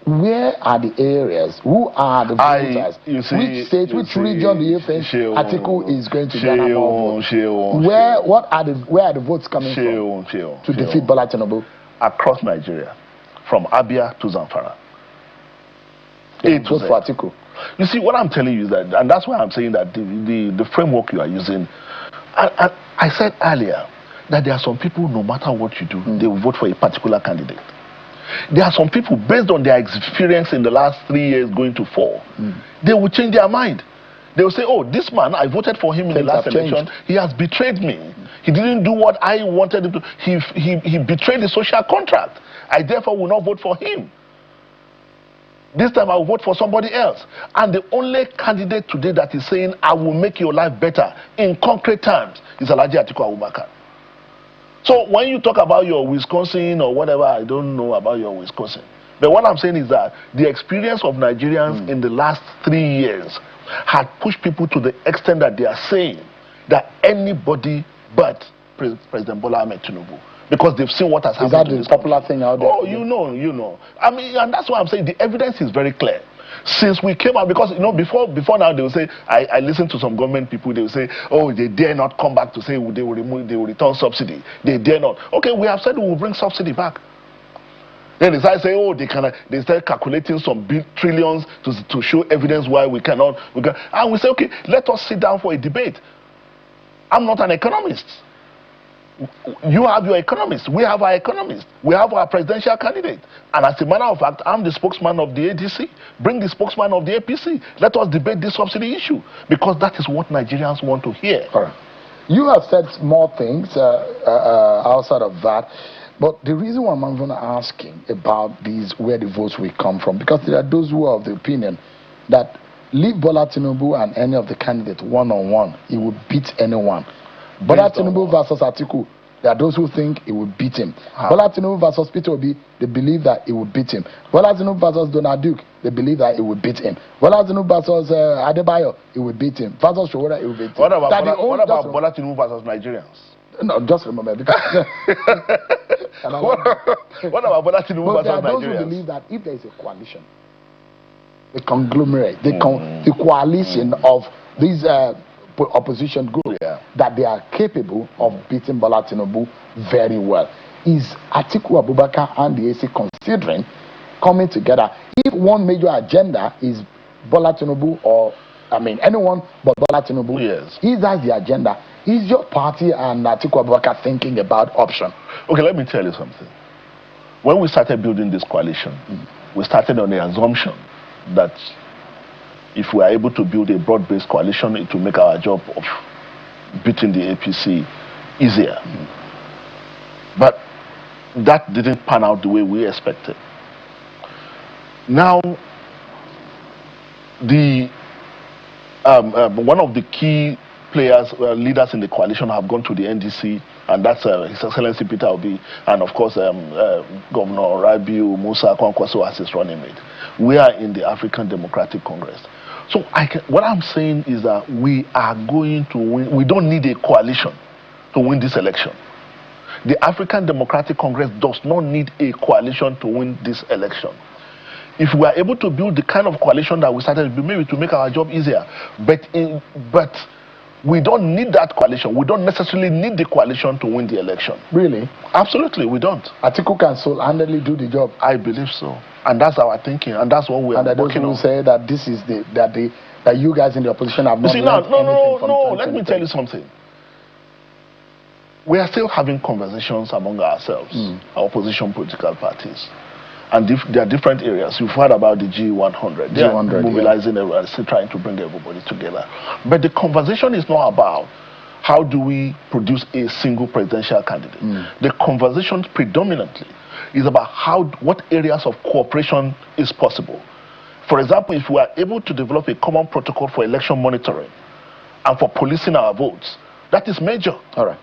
where are the areas? Who are the voters? Which state, which region do you think Atiku is going to garner more votes? Where are the votes coming from to defeat Bola Tinubu? Across Nigeria, from Abia to Zamfara. Vote for Atiku. You see, what I'm telling you is that, and that's why I'm saying that the framework you are using, I said earlier that there are some people, no matter what you do, they will vote for a particular candidate. There are some people, based on their experience in the last 3 years going to 4, they will change their mind. They will say, oh, this man, I voted for him in the last election. He has betrayed me. He didn't do what I wanted him to. He betrayed the social contract. I therefore will not vote for him. This time I will vote for somebody else. And the only candidate today that is saying, I will make your life better in concrete terms, is Alhaji Atiku Abubakar. So when you talk about your Wisconsin or whatever, I don't know about your Wisconsin. But what I'm saying is that the experience of Nigerians in the last 3 years had pushed people to the extent that they are saying that anybody but President Bola Ahmed Tinubu, because they've seen what has happened. Is that the popular thing out there? Oh, you know. I mean, and that's why I'm saying the evidence is very clear. Since we came out, because before now they will say, I listen to some government people, they will say, oh, they dare not come back to say they will return subsidy. They dare not. Okay, we have said we will bring subsidy back. Then they start saying, oh, they start calculating some big trillions to show evidence why we cannot. And we say, okay, let us sit down for a debate. I'm not an economist. You have your economist. We have our economist. We have our presidential candidate. And as a matter of fact, I'm the spokesman of the ADC. Bring the spokesman of the APC. Let us debate this subsidy issue, because that is what Nigerians want to hear. All right. You have said more things outside of that. But the reason why I'm even asking about where the votes will come from, because there are those who are of the opinion that leave Bola Tinubu and any of the candidates one-on-one, he would beat anyone. Bola Tinubu versus Atiku, there are those who think it will beat him. Bola Tinubu versus Peter Obi, they believe that it will beat him. Bola Tinubu versus Donald Duke, they believe that it will beat him. Bola Tinubu versus Adebayo, it will beat him. Versus Showora, it will beat him. What about Bola Tinubu versus Nigerians? No, just remember, because what about Bola Tinubu versus Nigerians? There are those who believe that if there is a coalition, a conglomerate, the coalition of these opposition group, that they are capable of beating Bola Tinubu very well. Is Atiku Abubakar and the AC considering coming together? If one major agenda is Bola Tinubu, or anyone but Bola Tinubu, if that's the agenda, is your party and Atiku Abubakar thinking about option? Okay, let me tell you something. When we started building this coalition, we started on the assumption that if we are able to build a broad-based coalition, it will make our job of beating the APC easier. But that didn't pan out the way we expected. Now, one of the key players, leaders in the coalition have gone to the NDC, and that's His Excellency Peter Obi, and of course Governor Rabiu Musa Kwankwaso as his running mate. We are in the African Democratic Congress. So what I'm saying is that we are going to win. We don't need a coalition to win this election. The African Democratic Congress does not need a coalition to win this election. If we are able to build the kind of coalition that we started, maybe to make our job easier. But we don't need that coalition. We don't necessarily need the coalition to win the election. Really? Absolutely, we don't. Atiku can single-handedly do the job. I believe so. And that's our thinking, and that's what we are working on. And say that this is that you guys in the opposition have not learned anything from 2023. Let me tell you something. We are still having conversations among ourselves, our opposition political parties. And there are different areas. You've heard about the G100. They are mobilizing everyone, still trying to bring everybody together. But the conversation is not about how do we produce a single presidential candidate. The conversation predominantly is about what areas of cooperation is possible. For example, if we are able to develop a common protocol for election monitoring and for policing our votes, that is major. All right.